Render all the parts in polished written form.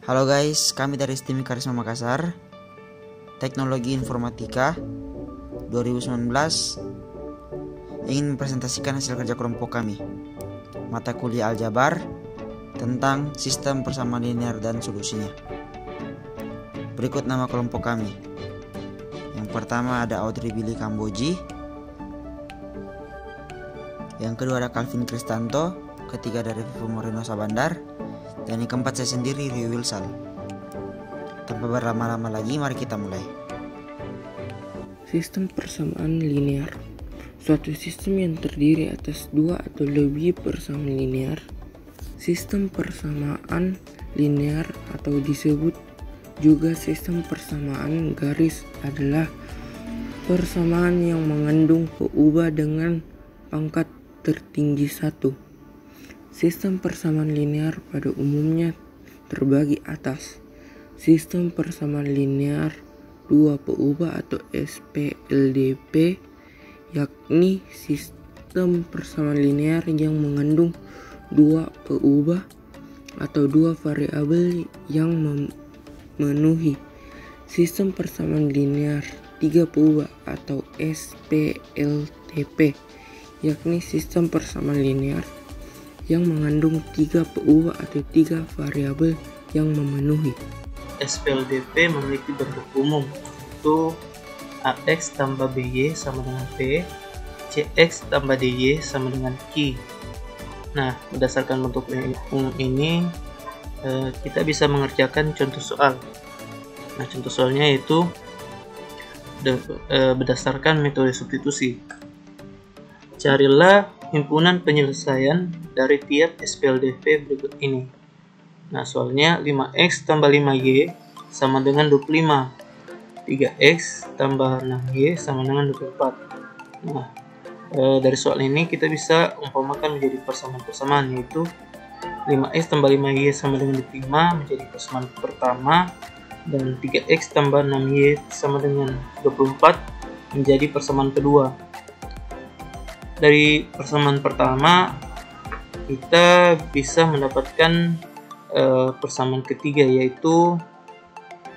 Halo guys, kami dari STIMI Karisma Makassar, Teknologi Informatika 2019 ingin mempresentasikan hasil kerja kelompok kami, mata kuliah Aljabar tentang sistem persamaan linear dan solusinya. Berikut nama kelompok kami. Yang pertama ada Audrey Billy Kamboji, yang kedua ada Calvin Kristanto, ketiga dari Vivo Moreno Sabandar, dan yang keempat saya sendiri, Rio Wilsal. Tanpa berlama-lama lagi, mari kita mulai. Sistem persamaan linear, suatu sistem yang terdiri atas dua atau lebih persamaan linear. Sistem persamaan linear atau disebut juga sistem persamaan garis adalah persamaan yang mengandung peubah dengan pangkat tertinggi 1. Sistem persamaan linear pada umumnya terbagi atas sistem persamaan linear dua peubah atau SPLDP, yakni sistem persamaan linear yang mengandung dua peubah atau dua variabel yang memenuhi. Sistem persamaan linear tiga peubah atau SPLTP, yakni sistem persamaan linear yang mengandung tiga peubah atau tiga variabel yang memenuhi. SPLDP memiliki bentuk umum, yaitu AX tambah BY sama dengan P, CX tambah DY sama dengan Q. Nah, berdasarkan bentuk umum ini, kita bisa mengerjakan contoh soal. Nah, contoh soalnya yaitu berdasarkan metode substitusi. Carilah himpunan penyelesaian dari tiap SPLDP berikut ini. Nah, soalnya 5X tambah 5Y sama dengan 25. 3X tambah 6Y sama dengan 24. Nah, dari soal ini kita bisa umpamakan menjadi persamaan-persamaan, yaitu 5X tambah 5Y sama dengan 25 menjadi persamaan pertama, dan 3X tambah 6Y sama dengan 24 menjadi persamaan kedua. Dari persamaan pertama kita bisa mendapatkan persamaan ketiga, yaitu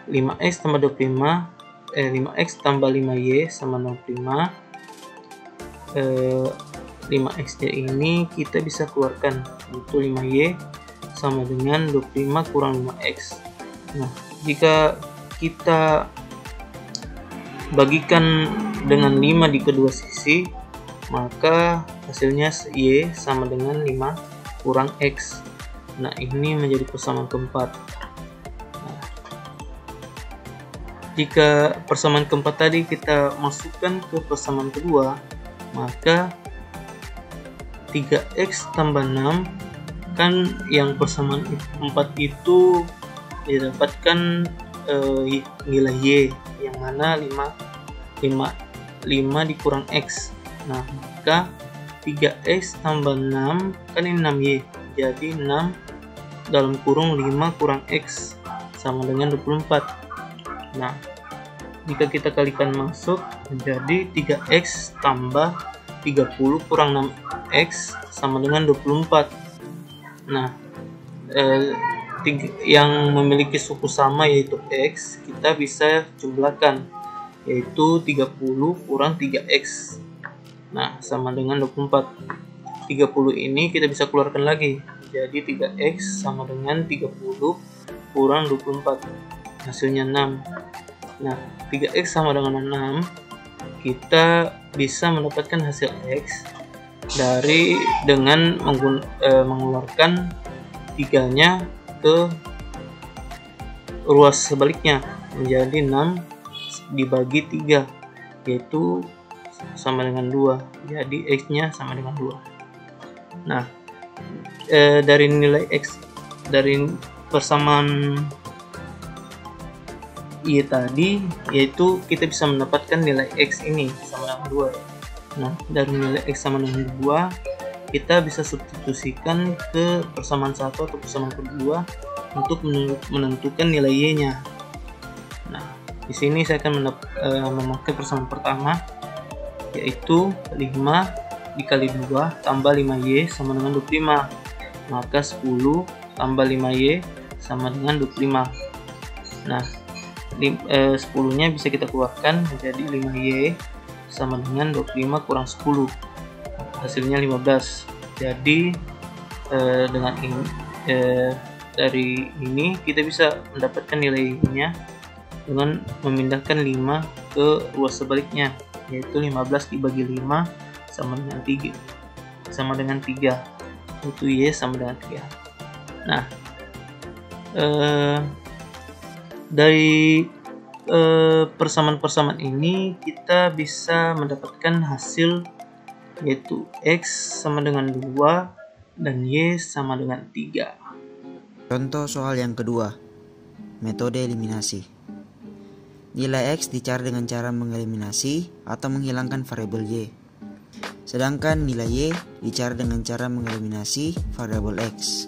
5x tambah 25 5x tambah 5y sama 25. 5x nya ini kita bisa keluarkan, yaitu 5y sama dengan 25 kurang 5x. Nah, jika kita bagikan dengan 5 di kedua sisi, maka hasilnya Y sama dengan 5 kurang X. Nah, ini menjadi persamaan keempat. Nah, jika persamaan keempat tadi kita masukkan ke persamaan kedua, maka 3X tambah 6, kan yang persamaan 4 itu didapatkan nilai Y, yang mana 5 dikurang X. Nah, maka 3X tambah 6, kan ini 6Y, jadi 6 dalam kurung 5 kurang X sama dengan 24. Nah, jika kita kalikan masuk menjadi 3X tambah 30 kurang 6X sama dengan 24. Nah, yang memiliki suku sama yaitu X, kita bisa jumlahkan, yaitu 30 kurang 3X. Nah, sama dengan 24. 30 ini kita bisa keluarkan lagi. Jadi 3X sama dengan 30 kurang 24. Hasilnya 6. Nah, 3X sama dengan 6. Kita bisa mendapatkan hasil X dengan mengeluarkan 3-nya ke ruas sebaliknya menjadi 6 dibagi 3, yaitu sama dengan 2, jadi X nya sama dengan 2. Nah, dari nilai X dari persamaan Y tadi, yaitu kita bisa mendapatkan nilai X ini sama dengan 2. Nah, dari nilai X sama dengan 2 kita bisa substitusikan ke persamaan 1 atau persamaan kedua untuk menentukan nilai Y nya. Nah, di sini saya akan memakai persamaan pertama, yaitu 5 dikali 2 tambah 5Y sama dengan 25. Maka 10 tambah 5Y sama dengan 25. Nah, 10-nya bisa kita keluarkan menjadi 5Y sama dengan 25 kurang 10. Hasilnya 15. Jadi dengan ini dari ini kita bisa mendapatkan nilainya dengan memindahkan 5 ke ruas sebaliknya, yaitu 15 dibagi 5 sama dengan 3. Yaitu Y sama dengan 3. Nah, dari persamaan-persamaan ini kita bisa mendapatkan hasil, yaitu X sama dengan 2 dan Y sama dengan 3. Contoh soal yang kedua, metode eliminasi. Nilai X dicari dengan cara mengeliminasi atau menghilangkan variabel Y. Sedangkan nilai Y dicari dengan cara mengeliminasi variabel X.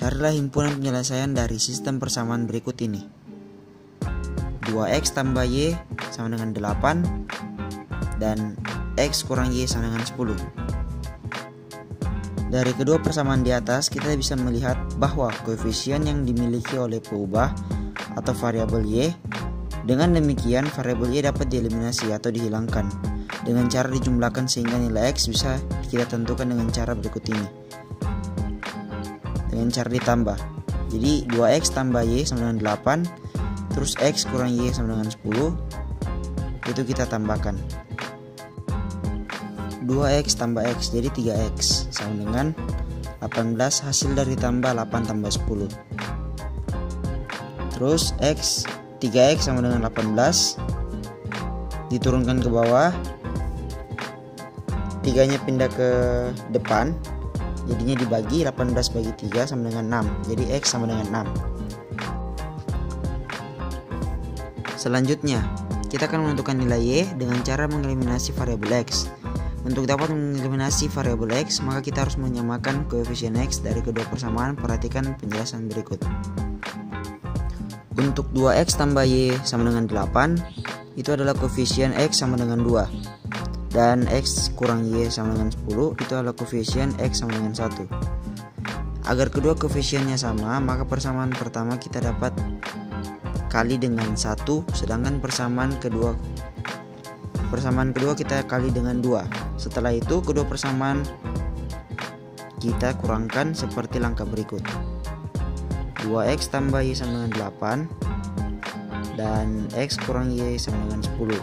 Carilah himpunan penyelesaian dari sistem persamaan berikut ini. 2X tambah Y sama dengan 8 dan X kurang Y sama dengan 10. Dari kedua persamaan di atas kita bisa melihat bahwa koefisien yang dimiliki oleh peubah atau variabel Y, dengan demikian variabel Y dapat dieliminasi atau dihilangkan dengan cara dijumlahkan sehingga nilai X bisa kita tentukan dengan cara berikut ini. Dengan cara ditambah. Jadi 2X tambah Y sama dengan 8, terus X kurang Y sama dengan 10, itu kita tambahkan. 2X tambah X jadi 3X sama dengan 18, hasil dari tambah 8 tambah 10. Terus 3X sama dengan 18, diturunkan ke bawah, 3-nya pindah ke depan, jadinya dibagi 18 bagi 3 sama dengan 6, jadi X sama dengan 6. Selanjutnya kita akan menentukan nilai Y dengan cara mengeliminasi variabel X. Untuk dapat mengeliminasi variabel X, maka kita harus menyamakan koefisien X dari kedua persamaan. Perhatikan penjelasan berikut. Untuk 2X tambah Y sama dengan 8, itu adalah koefisien X sama dengan 2. Dan X kurang Y sama dengan 10, itu adalah koefisien X sama dengan 1. Agar kedua koefisiennya sama, maka persamaan pertama kita dapat kali dengan 1, sedangkan persamaan kedua kita kali dengan 2. Setelah itu kedua persamaan kita kurangkan seperti langkah berikut. 2X tambah Y sama dengan 8 dan X kurang Y sama dengan 10.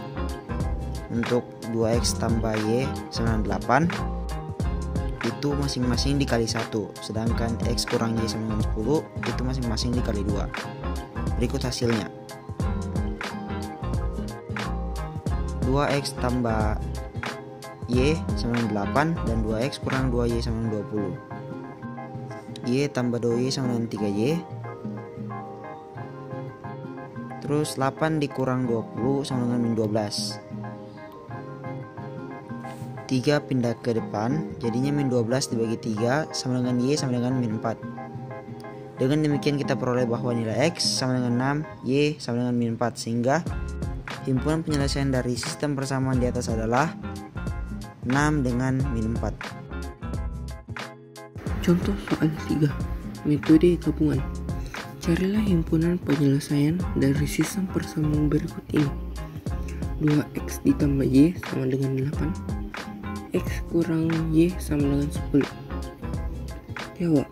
Untuk 2X tambah Y sama dengan 8 itu masing-masing dikali 1, sedangkan X kurang Y sama dengan 10 itu masing-masing dikali 2. Berikut hasilnya. 2X tambah Y sama dengan 8 dan 2X kurang 2Y sama dengan 20. Y tambah 2Y sama dengan 3Y. Terus 8 dikurang 20 sama dengan min 12. 3 pindah ke depan, jadinya min 12 dibagi 3 sama dengan Y sama dengan min 4. Dengan demikian kita peroleh bahwa nilai X sama dengan 6, Y sama dengan min 4, sehingga himpunan penyelesaian dari sistem persamaan di atas adalah 6 dengan min 4. Contoh soal 3, metode gabungan. Carilah himpunan penyelesaian dari sistem persamaan berikut ini. 2X ditambah Y sama dengan 8, X kurang Y sama dengan 10. Jawab.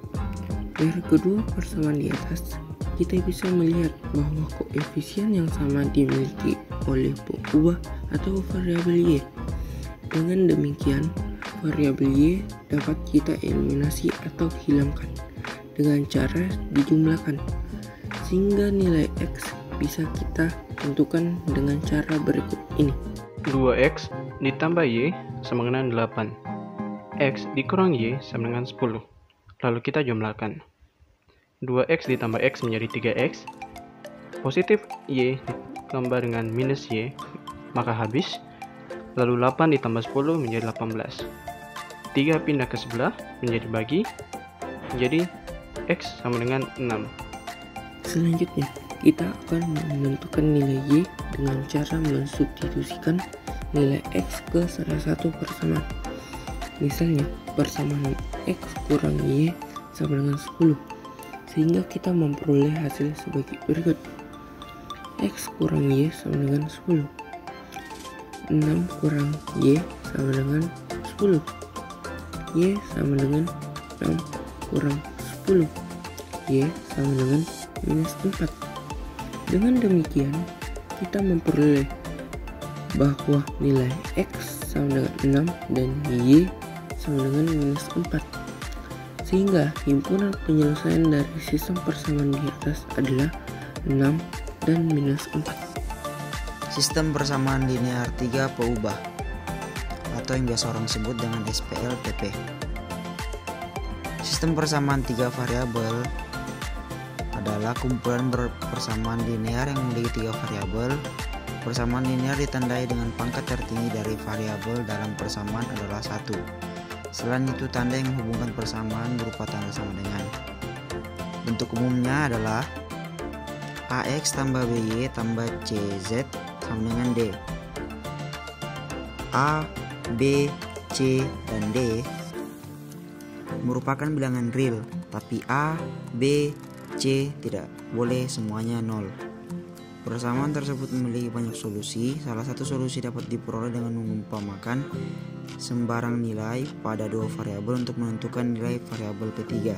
Dari kedua persamaan di atas, kita bisa melihat bahwa koefisien yang sama dimiliki oleh peubah atau variabel Y. Dengan demikian, variabel Y dapat kita eliminasi atau hilangkan dengan cara dijumlahkan, sehingga nilai X bisa kita tentukan dengan cara berikut ini. 2X ditambah Y sama dengan 8, X dikurang Y sama dengan 10. Lalu kita jumlahkan. 2X ditambah X menjadi 3X, positif Y ditambah dengan minus Y, maka habis. Lalu 8 ditambah 10 menjadi 18. 3 pindah ke sebelah menjadi bagi, jadi X sama dengan 6. Selanjutnya, kita akan menentukan nilai Y dengan cara mensubstitusikan nilai X ke salah satu persamaan. Misalnya, persamaan X kurang Y sama dengan 10, sehingga kita memperoleh hasil sebagai berikut. X kurang Y sama dengan 10. 6 kurang Y sama dengan 10. Y sama dengan 6 kurang 10. Y sama dengan minus 4. Dengan demikian, kita memperoleh bahwa nilai X sama dengan 6 dan Y sama dengan minus 4. Sehingga himpunan penyelesaian dari sistem persamaan di atas adalah 6 dan minus 4. Sistem persamaan linear 3 peubah atau yang biasa orang sebut dengan SPLTP. Sistem persamaan 3 variabel adalah kumpulan persamaan linear yang memiliki 3 variabel. Persamaan linear ditandai dengan pangkat tertinggi dari variabel dalam persamaan adalah 1. Selain itu, tanda yang menghubungkan persamaan berupa tanda sama dengan. Bentuk umumnya adalah AX tambah BY tambah CZ sama dengan D. A, B, C, dan D merupakan bilangan real, tapi A, B, C tidak boleh semuanya 0. Persamaan tersebut memiliki banyak solusi. Salah satu solusi dapat diperoleh dengan mengumpamakan sembarang nilai pada 2 variabel untuk menentukan nilai variabel P3.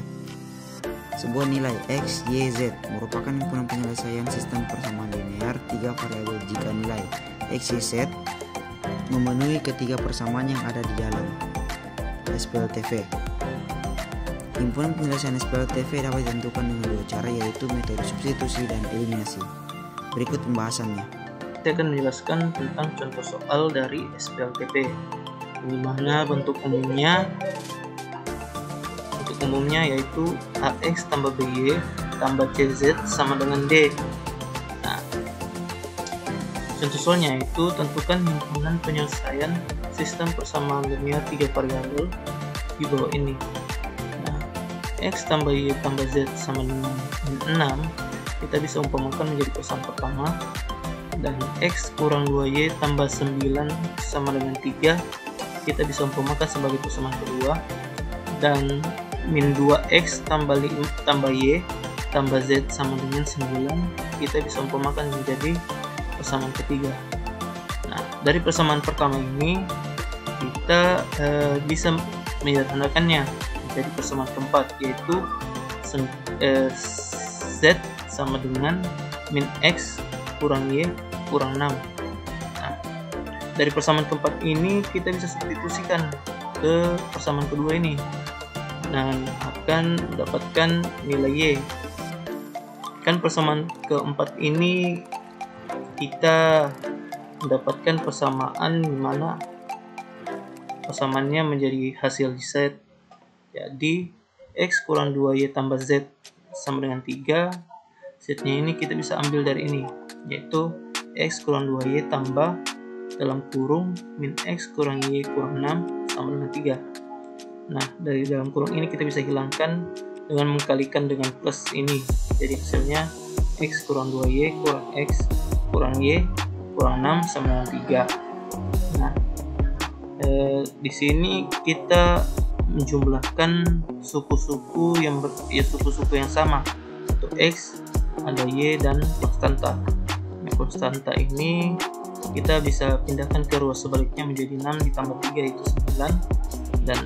Sebuah nilai X, Y, Z merupakan himpunan penyelesaian sistem persamaan linear 3 variabel jika nilai X, Y, Z memenuhi ketiga persamaan yang ada di dalam SPLTP. Himpunan penyelesaian SPLTP dapat ditentukan dengan 2 cara, yaitu metode substitusi dan eliminasi. Berikut pembahasannya. Kita akan menjelaskan tentang contoh soal dari SPLTP, di mana bentuk umumnya yaitu AX tambah BY tambah CZ sama dengan D. Nah, contoh soalnya itu tentukan himpunan penyelesaian sistem persamaan linear 3 variabel di bawah ini. Nah, X tambah Y tambah Z sama dengan 6 kita bisa umpamakan menjadi persamaan pertama, dan X kurang 2Y tambah 9 sama dengan 3 kita bisa umpamakan sebagai persamaan kedua, dan min 2X tambah Y tambah Z sama dengan 9 kita bisa umpamakan menjadi persamaan ketiga. Nah, dari persamaan pertama ini kita bisa menyederhanakannya menjadi persamaan keempat, yaitu Z sama dengan min X kurang Y kurang 6. Nah, dari persamaan keempat ini kita bisa substitusikan ke persamaan kedua ini dan akan mendapatkan nilai Y. Kan persamaan keempat ini kita mendapatkan persamaan di mana persamaannya menjadi hasil di set. Jadi X kurang 2Y tambah Z sama dengan 3. Z-nya ini kita bisa ambil dari ini, yaitu X kurang 2Y tambah dalam kurung min X kurang Y kurang 6 sama dengan 3. Nah, dari dalam kurung ini kita bisa hilangkan dengan mengkalikan dengan plus ini. Jadi hasilnya X kurang 2Y kurang X kurang Y kurang 6 sama dengan 3. Nah, di sini kita menjumlahkan suku-suku yang sama. Untuk X ada Y dan konstanta. Nah, konstanta ini kita bisa pindahkan ke ruas sebaliknya menjadi 6 ditambah 3 yaitu 9, dan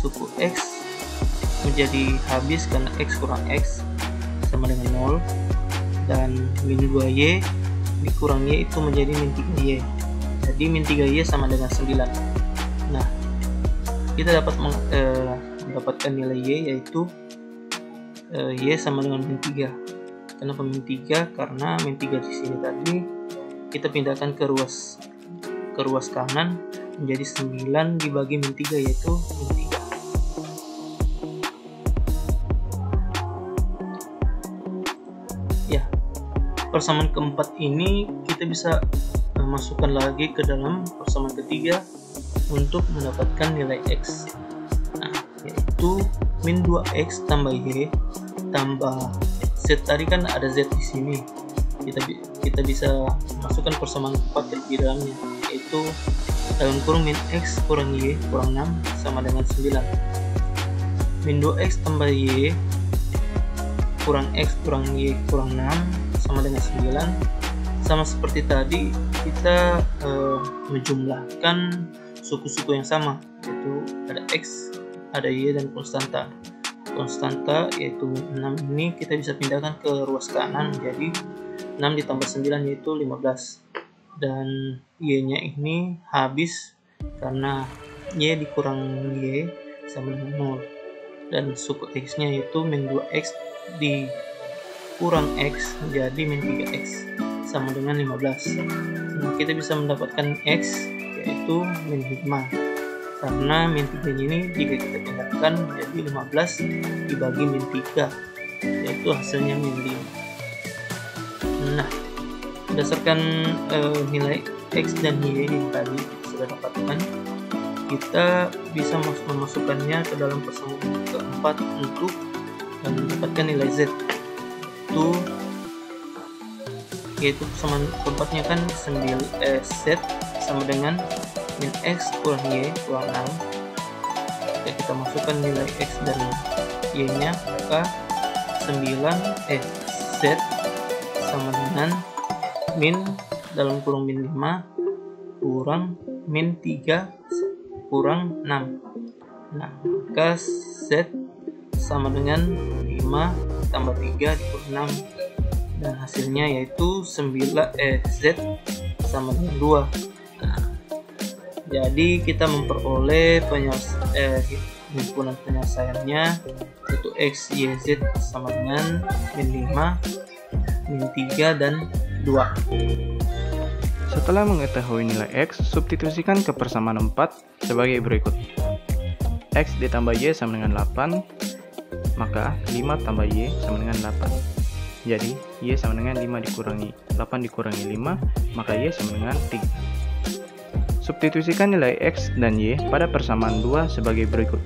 suku X menjadi habis karena X kurang X sama dengan 0, dan min 2Y dikurang Y itu menjadi min 3Y. Jadi min 3Y sama dengan 9. Nah, kita dapat mendapatkan nilai Y, yaitu Y sama dengan min 3. Kenapa min 3? Karena min 3 di sini tadi kita pindahkan ke ruas kanan menjadi 9 dibagi min 3, yaitu min 3. Ya, persamaan keempat ini kita bisa masukkan lagi ke dalam persamaan ketiga untuk mendapatkan nilai X. Nah, yaitu min 2X tambah Y tambah Z. Tadi kan ada Z di sini. Kita bisa masukkan persamaan keempat di dalamnya, yaitu dalam kurung min X kurang Y kurang 6 sama dengan 9. min 2x tambah y kurang x kurang y kurang 6 sama dengan 9. Sama seperti tadi, kita menjumlahkan suku-suku yang sama, yaitu ada x, ada y, dan konstanta. Konstanta yaitu 6 ini kita bisa pindahkan ke ruas kanan, jadi 6 ditambah 9 yaitu 15. Dan y nya ini habis karena y dikurang y sama dengan 0. Dan suku x nya yaitu min 2x dikurang x, jadi min 3x sama dengan 15. Nah, kita bisa mendapatkan x yaitu min 5, karena min 3 ini jika kita pindahkan jadi 15 dibagi min 3, yaitu hasilnya min 5. Nah, berdasarkan nilai x dan y yang tadi sudah dapatkan, kita bisa memasukkannya ke dalam persamaan keempat untuk mendapatkan nilai z, yaitu persamaan keempatnya kan z sama dengan min x kurang y kurang 6. Jika kita masukkan nilai x dan y nya, maka z sama dengan min dalam kurung min 5 kurang min 3 kurang 6. Nah, maka z sama dengan 5 tambah 3 dikurang 6, dan hasilnya yaitu z sama dengan 2. Nah, jadi kita memperoleh himpunan penyelesaiannya, yaitu x, y, z sama dengan min 5, min 3, dan 2. Setelah mengetahui nilai x, substitusikan ke persamaan 4 sebagai berikut. X ditambah y sama dengan 8, maka 5 tambah y sama dengan 8. Jadi, y sama dengan 5 dikurangi 8 dikurangi 5, maka y sama dengan 3. Substitusikan nilai x dan y pada persamaan 2 sebagai berikut.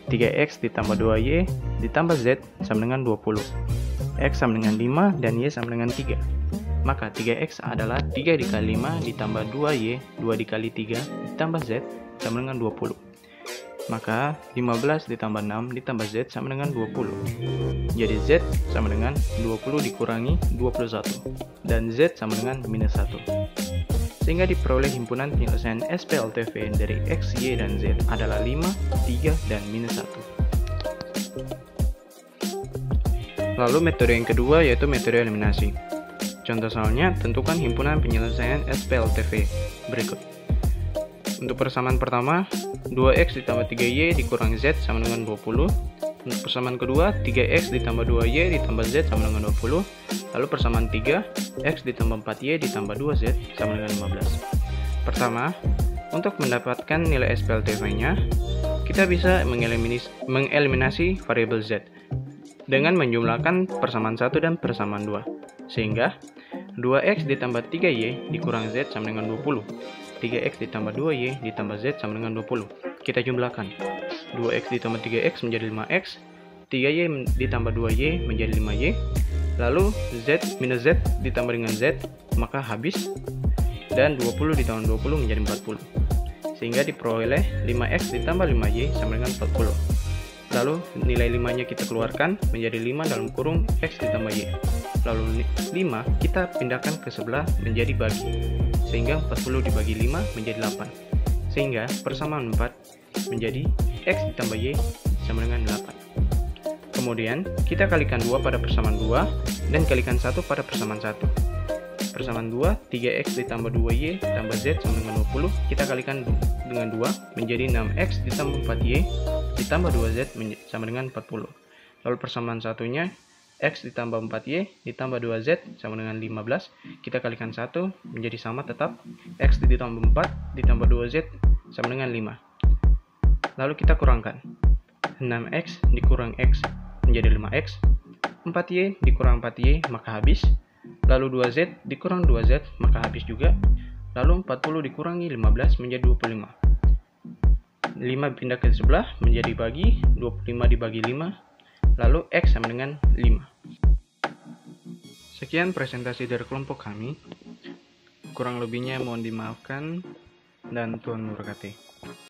3x ditambah 2y ditambah z sama dengan 20. X sama dengan 5 dan y sama dengan 3. Maka 3x adalah 3 dikali 5 ditambah 2y, 2 dikali 3 ditambah z sama dengan 20. Maka 15 ditambah 6 ditambah z sama dengan 20. Jadi z sama dengan 20 dikurangi 21. Dan z sama dengan minus 1. Sehingga diperoleh himpunan penyelesaian SPLTV dari x, y, dan z adalah 5, 3, dan minus 1. Lalu metode yang kedua yaitu metode eliminasi. Contoh soalnya, tentukan himpunan penyelesaian SPLTV berikut. Untuk persamaan pertama, 2x ditambah 3y dikurang z sama dengan 20. Untuk persamaan kedua, 3x ditambah 2y ditambah z sama dengan 20. Lalu persamaan 3, x ditambah 4y ditambah 2z sama dengan 15. Pertama, untuk mendapatkan nilai SPLTV-nya, kita bisa mengeliminasi variabel z dengan menjumlahkan persamaan 1 dan persamaan 2. Sehingga 2x ditambah 3y dikurang z sama dengan 20. 3x ditambah 2y ditambah z sama dengan 20. Kita jumlahkan. 2x ditambah 3x menjadi 5x. 3y ditambah 2y menjadi 5y. Lalu z minus z ditambah dengan z, maka habis. Dan 20 ditambah 20 menjadi 40. Sehingga diperoleh 5x ditambah 5y sama dengan 40. Lalu nilai 5-nya kita keluarkan menjadi 5 dalam kurung x ditambah y. Lalu 5 kita pindahkan ke sebelah menjadi bagi. Sehingga 40 dibagi 5 menjadi 8. Sehingga persamaan 4 menjadi x ditambah y sama dengan 8. Kemudian kita kalikan 2 pada persamaan 2 dan kalikan 1 pada persamaan 1. Persamaan 2, 3x ditambah 2y tambah z sama dengan 20. Kita kalikan dengan 2 menjadi 6x ditambah 4y ditambah 2z sama dengan 40. Lalu persamaan satunya, x ditambah 4y ditambah 2z sama dengan 15. Kita kalikan 1 menjadi sama tetap, x ditambah 4 ditambah 2z sama dengan 5. Lalu kita kurangkan. 6x dikurang x menjadi 5x. 4y dikurang 4y maka habis. Lalu 2z dikurang 2z maka habis juga. Lalu 40 dikurangi 15 menjadi 25. 5 pindah ke sebelah menjadi bagi, 25 dibagi 5. Lalu x sama dengan 5. Sekian presentasi dari kelompok kami. Kurang lebihnya mohon dimaafkan dan Tuhan memberkati.